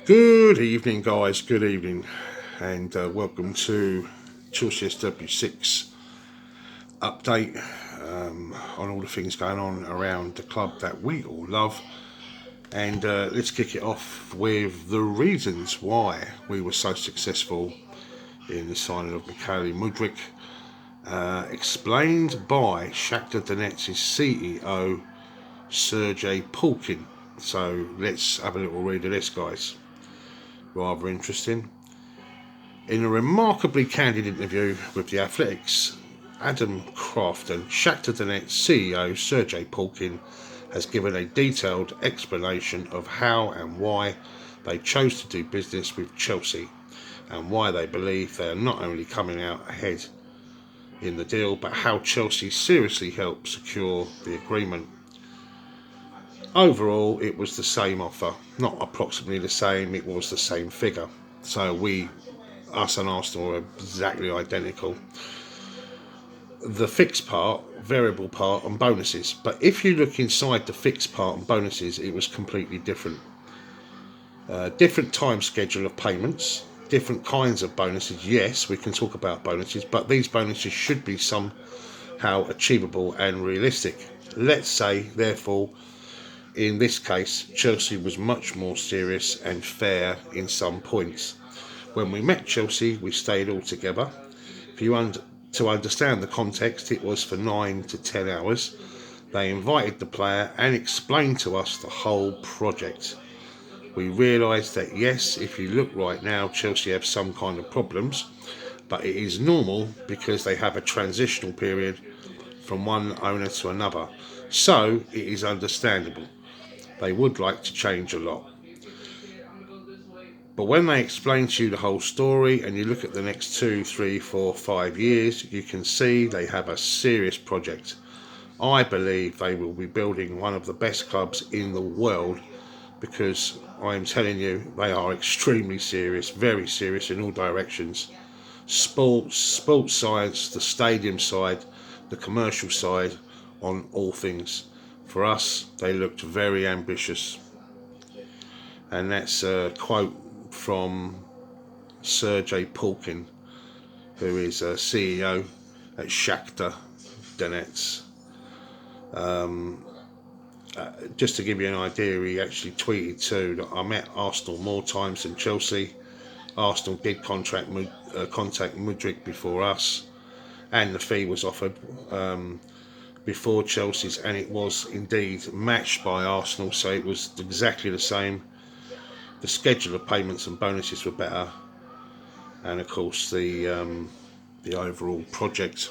Good evening, guys. Good evening, and welcome to Chelsea SW6 update on all the things going on around the club that we all love. And let's kick it off with the reasons why we were so successful in the signing of Mudryk, explained by Shakhtar Donetsk's CEO Sergei Pulkin. So let's have a little read of this, guys. Rather interesting. In a remarkably candid interview with The Athletics, Adam Crafton, Shakhtar Donetsk CEO Sergei Pulkin, has given a detailed explanation of how and why they chose to do business with Chelsea and why they believe they are not only coming out ahead in the deal, but how Chelsea seriously helped secure the agreement. Overall, it was the same offer, not approximately the same, it was the same figure. So us and Arsenal are exactly identical. The fixed part, variable part, and bonuses. But if you look inside the fixed part and bonuses, it was completely different. Different time schedule of payments, different kinds of bonuses. Yes, we can talk about bonuses, but these bonuses should be somehow achievable and realistic. Let's say, therefore, in this case, Chelsea was much more serious and fair in some points. When we met Chelsea, we stayed all together. To understand the context, it was for 9 to 10 hours. They invited the player and explained to us the whole project. We realised that yes, if you look right now, Chelsea have some kind of problems, but it is normal because they have a transitional period from one owner to another. So it is understandable. They would like to change a lot. But when they explain to you the whole story and you look at the next 2, 3, 4, 5 years, you can see they have a serious project. I believe they will be building one of the best clubs in the world because I'm telling you, they are extremely serious, very serious in all directions. Sports science, the stadium side, the commercial side, on all things. For us, they looked very ambitious. And that's a quote from Sergei Pulkin, who is a CEO at Shakhtar Donetsk. Just to give you an idea, he actually tweeted too that I met Arsenal more times than Chelsea. Arsenal did contact Mudryk before us, and the fee was offered before Chelsea's, and it was indeed matched by Arsenal, so it was exactly the same. The schedule of payments and bonuses were better, and of course the overall project,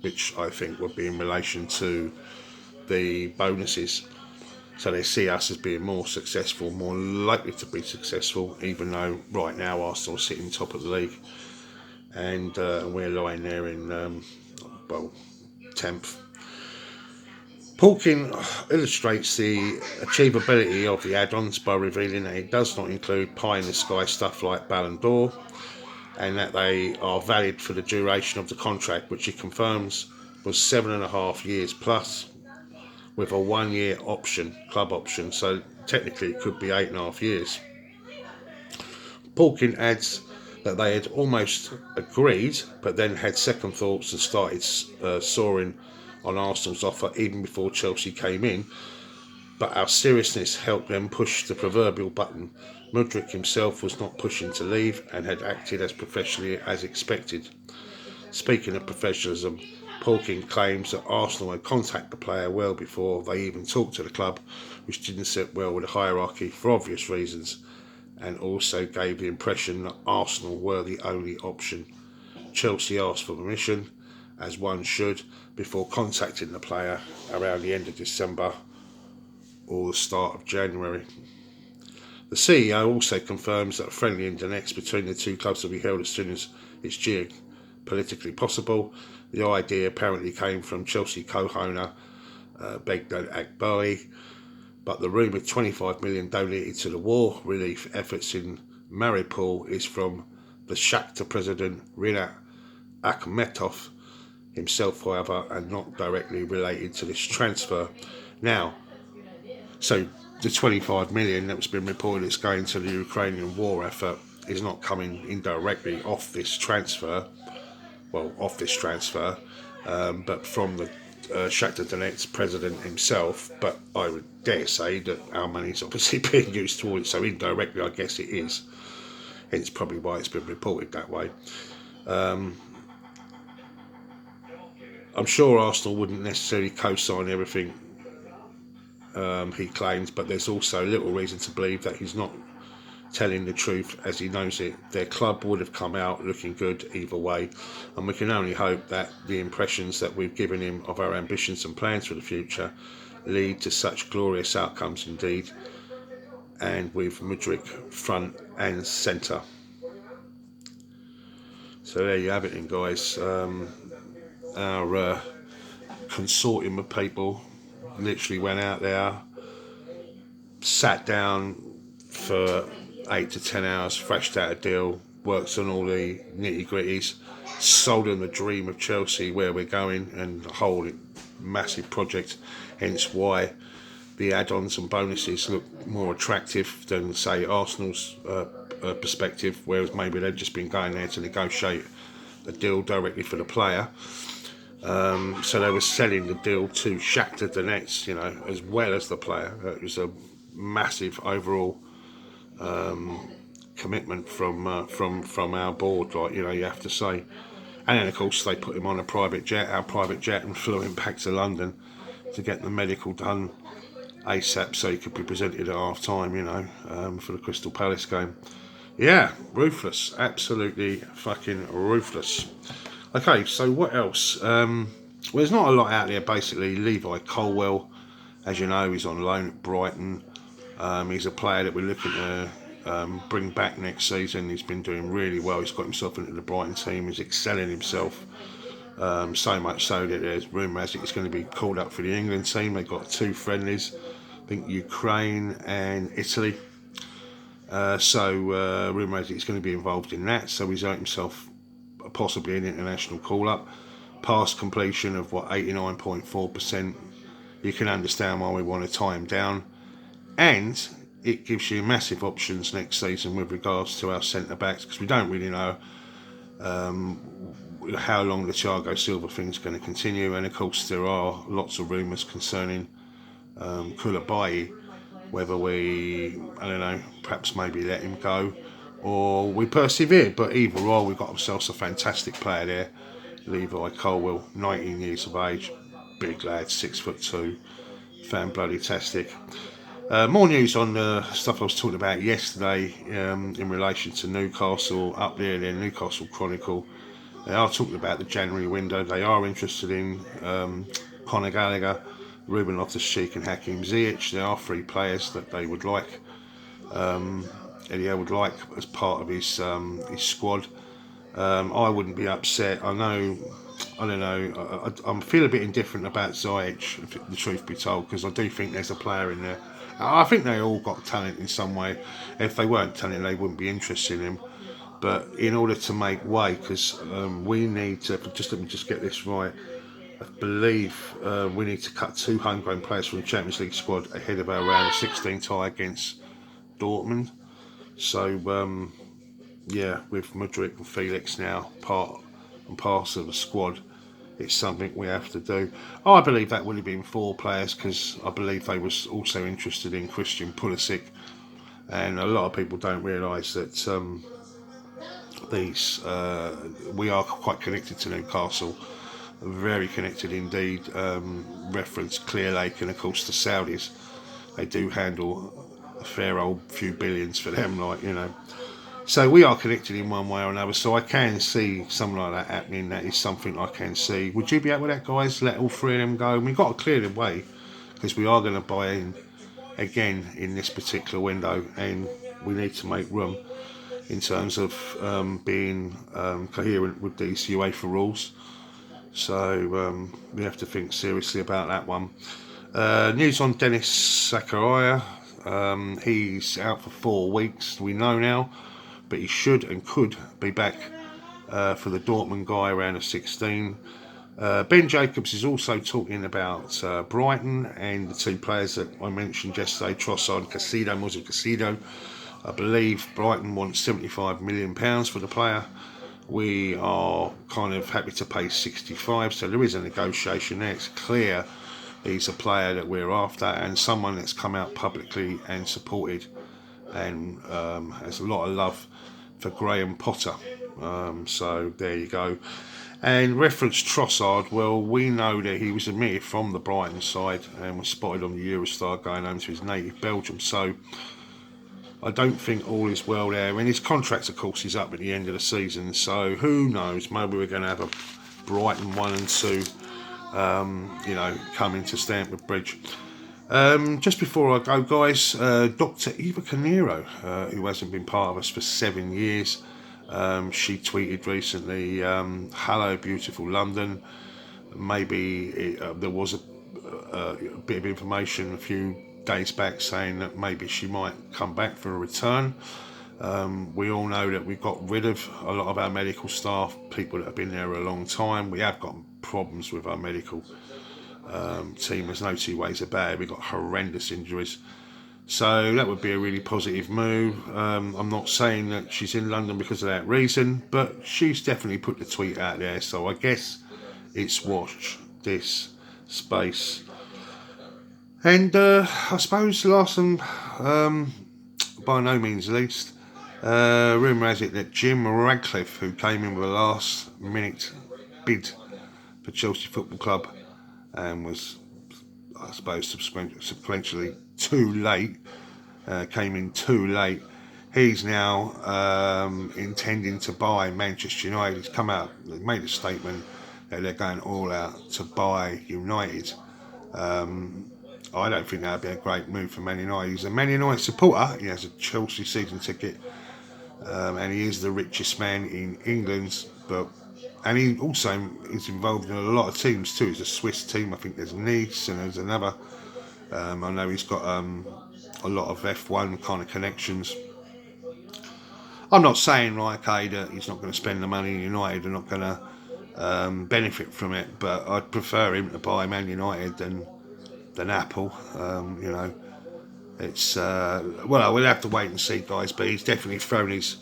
which I think would be in relation to the bonuses. So they see us as being more successful, more likely to be successful, even though right now Arsenal sitting top of the league, and we're lying there in 10th. Pulkin illustrates the achievability of the add-ons by revealing that it does not include pie-in-the-sky stuff like Ballon d'Or, and that they are valid for the duration of the contract, which he confirms was 7.5 years plus, with a 1 year option, club option, so technically it could be 8.5 years. Pulkin adds that they had almost agreed, but then had second thoughts and started soaring on Arsenal's offer even before Chelsea came in. But our seriousness helped them push the proverbial button. Mudryk himself was not pushing to leave and had acted as professionally as expected. Speaking of professionalism, Pulkin claims that Arsenal had contacted the player well before they even talked to the club, which didn't sit well with the hierarchy for obvious reasons, and also gave the impression that Arsenal were the only option. Chelsea asked for permission, as one should, before contacting the player around the end of December or the start of January. The CEO also confirms that a friendly in Donetsk between the two clubs will be held as soon as it's geopolitically possible. The idea apparently came from Chelsea co-owner Begdad Akbari, but the rumoured 25 million donated to the war relief efforts in Mariupol is from the Shakhtar president Rinat Akhmetov himself, however, and not directly related to this transfer. Now, so the 25 million that's been reported is going to the Ukrainian war effort is not coming indirectly off this transfer, but from the Shakhtar Donetsk president himself. But I would dare say that our money's obviously being used towards it, so indirectly I guess it is. Hence probably why it's been reported that way. I'm sure Arsenal wouldn't necessarily co-sign everything he claims, but there's also little reason to believe that he's not telling the truth as he knows it. Their club would have come out looking good either way, and we can only hope that the impressions that we've given him of our ambitions and plans for the future lead to such glorious outcomes indeed, and with Mudryk front and centre. So there you have it then, guys. Our consortium of people literally went out there, sat down for 8 to 10 hours, thrashed out a deal, worked on all the nitty gritties, sold them the dream of Chelsea, where we're going, and the whole massive project. Hence why the add-ons and bonuses look more attractive than, say, Arsenal's perspective, whereas maybe they've just been going there to negotiate a deal directly for the player. So they were selling the deal to Shakhtar Donetsk, you know, as well as the player. It was a massive overall commitment from our board, like, you know, you have to say. And then of course they put him on a private jet, our private jet, and flew him back to London to get the medical done ASAP so he could be presented at half time, you know, for the Crystal Palace game. Yeah, ruthless, absolutely fucking ruthless. Okay, so what else? Well, there's not a lot out there basically. Levi Colwill, as you know, he's on loan at Brighton. He's a player that we're looking to bring back next season. He's been doing really well. He's got himself into the Brighton team. He's excelling himself. So much so that there's rumour has it he's going to be called up for the England team. They've got 2 friendlies, I think Ukraine and Italy. Rumour has it he's going to be involved in that. So he's earned himself possibly an international call-up. Past completion of 89.4%. You can understand why we want to tie him down. And it gives you massive options next season with regards to our centre-backs, because we don't really know how long the Thiago Silva thing's going to continue. And of course there are lots of rumours concerning Koulibaly, whether we, I don't know, perhaps maybe let him go or we persevere. But either or, we've got ourselves a fantastic player there, Levi Colwill, 19 years of age, big lad, 6'2", fan-bloody-tastic. More news on the stuff I was talking about yesterday in relation to Newcastle. Up there in the Newcastle Chronicle, they are talking about the January window. They are interested in Conor Gallagher, Ruben Loftus-Cheek and Hakim Ziyech. There are 3 players that they would like, Eddie would like as part of his squad. I wouldn't be upset. I don't know. I feel a bit indifferent about Ziyech, if the truth be told, because I do think there's a player in there. I think they all got talent in some way. If they weren't talented, they wouldn't be interested in him. But in order to make way, because we need to, let me just get this right. I believe we need to cut 2 homegrown players from the Champions League squad ahead of our round of 16 tie against Dortmund. So with Mudryk and Felix now part and parcel of the squad, it's something we have to do. I believe that would have been 4 players, because I believe they was also interested in Christian Pulisic, and a lot of people don't realise that we are quite connected to Newcastle, very connected indeed. Reference Clear Lake and of course the Saudis. They do handle a fair old few billions for them, like, you know. So we are connected in one way or another, so I can see something like that happening. That is something I can see. Would you be up with that, guys? Let all 3 of them go. And we've got to clear the way, because we are going to buy in again in this particular window, and we need to make room in terms of being coherent with these UEFA rules. So we have to think seriously about that one. News on Dennis Zakaria. He's out for 4 weeks, we know now, but he should and could be back for the Dortmund guy around the 16. Ben Jacobs is also talking about Brighton and the two players that I mentioned yesterday, Trossard and Mudryk. I believe Brighton wants £75 million for the player. We are kind of happy to pay 65, so there is a negotiation there. It's clear he's a player that we're after and someone that's come out publicly and supported and has a lot of love for Graham Potter. So there you go. And reference Trossard, well, we know that he was admitted from the Brighton side and was spotted on the Eurostar going home to his native Belgium. So I don't think all is well there. And his contract, of course, is up at the end of the season. So who knows? Maybe we're going to have a Brighton 1 and 2, coming to Stamford Bridge. Just before I go, guys, Dr. Eva Canero, who hasn't been part of us for 7 years, she tweeted recently, hello, beautiful London. Maybe there was a bit of information a few days back saying that maybe she might come back for a return. We all know that we've got rid of a lot of our medical staff, people that have been there a long time. We have got problems with our medical team. There's no two ways about it. We've got horrendous injuries. So that would be a really positive move. I'm not saying that she's in London because of that reason, but she's definitely put the tweet out there. So I guess it's watch this space. And I suppose the last and by no means least, rumour has it that Jim Radcliffe, who came in with a last minute bid for Chelsea Football Club and was, I suppose, subsequently too late, came in too late. He's now intending to buy Manchester United. He's come out, they made a statement that they're going all out to buy United. I don't think that would be a great move for Man United. He's a Man United supporter. He has a Chelsea season ticket, and he is the richest man in England. And he also is involved in a lot of teams too. He's a Swiss team. I think there's Nice and there's another. I know he's got a lot of F1 kind of connections. I'm not saying that he's not going to spend the money in United and not going to benefit from it, but I'd prefer him to buy Man United than Apple. It's we'll have to wait and see, guys. But he's definitely thrown his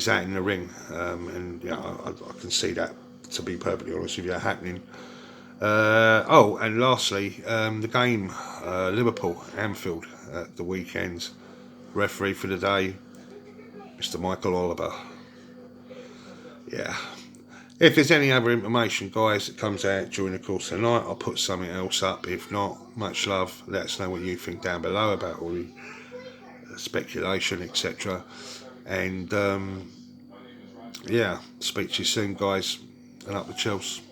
hat in the ring, and I can see that, to be perfectly honest with you, happening. And lastly, the game, Liverpool Anfield at the weekend. Referee for the day, Mr. Michael Oliver. Yeah. If there's any other information, guys, that comes out during the course of the night, I'll put something else up. If not, much love. Let us know what you think down below about all the speculation, etc. And speak to you soon, guys, and up the Chelsea.